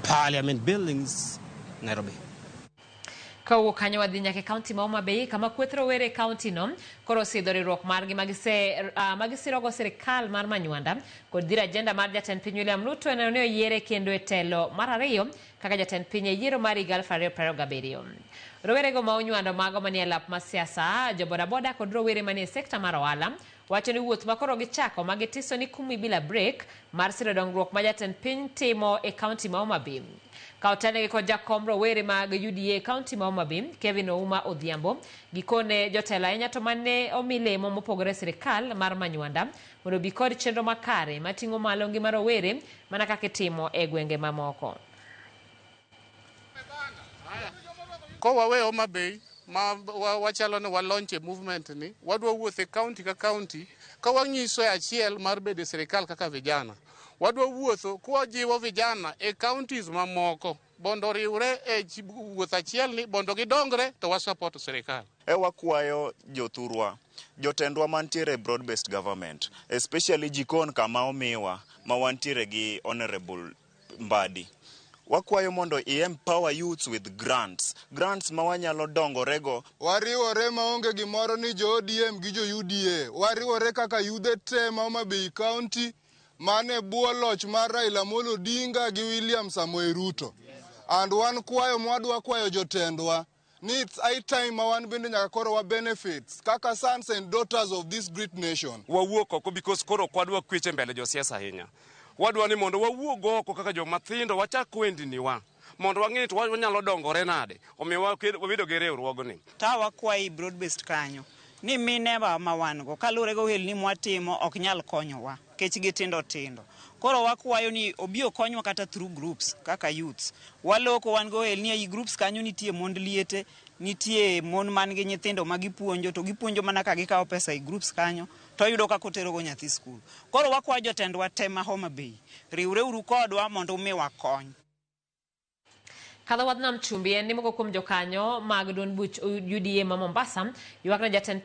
Parliament buildings, Nairobi. Kau kanyo wadhi nyake county ma Homa Bay kama kwethro were county no koro sidho riwruok margi magisirogo sirikal mar Manywanda kod dhir agenda mar jatend piny William Ruto ne oyiere kendo e telo mar ariyo kaka jatend piny e yiero mar 2027. Rowerego ma onywando mago manie lap mar siasa, jobodaboda kod rowere manie sekta mar ohala wacho ni wuoth makoro gichako magitiso ni kumi bila break mar siro dongruok ma jatend piny timo e county ma Homa Bay. Kautane ko jakom rowere mag UDA county ma Homa Bay, Kevin Ouma Odhiambo, gikone jotela enya to mane omilemo mopogore sirikal mar Manywanda mondo bi kod chenro makare matingo malo ngima rowere mana kaka timo e gwenge mamoko. Ko wawe Homa Bay ma wachalo ne walonche movement ni wadwa wuothe county ka county ka wanyiso achiel mar bedo sirikal kaka vijana. Wadwa wuotho kwa jiwo vijana e counties mamoko bondo riwre e wuoth achiel ni bondo gidongre to wa support sirikal. Wakwayo jothurwa jotendwa mantiere broad based government, especially jikon kama omiwa ma wantiere gi honorable Mbadi. Wakwayo mondo empower youths with grants ma wanyalo dongorego. Wariwore maonge gimoro ni jo ODM gi jo UDA. Wariwore kaka yudhe te ma Homa Bay County mane buo loch mar Raila Amolo Odinga gi William Samoei Ruto. And wan kwayo mwadwa kwayo jotendwa ni it's high time ma wan bende nyaka koro wa benefits kaka sons and daughters of this great nation. Wawuok oko because koro kwadwa kweche mbele jo siasa ahinya. Wadwa ni mondo wawuog oko kaka jo mathindo wachak wendni wa mondo wang'e to wanyalo dongore nade omiyo wabedo gi riwruogni. Ta wakwayi broad based kanyo ni mine ma wan go kalure go helni mwatimo ok nyal konyowa kech gitindo tindo. Koro wakwayo ni obio konywa kata through groups kaka youths. Waloko wan go helni ei groups kanyo nitie mond liete, nitie mon man gi nyithindo magipuonjo to gipuonjo mana ka gikawo pesa e groups kanyo to yudo ka kotero go nyathi school. Koro wakwayo jotendwa tema Homa Bay riwre uru kodwa mondo umiwa kony. Kadha wadnam chumbi en ni moko kuom jokanyo mag duond buch UDA ma Mombasa ywak ne jatend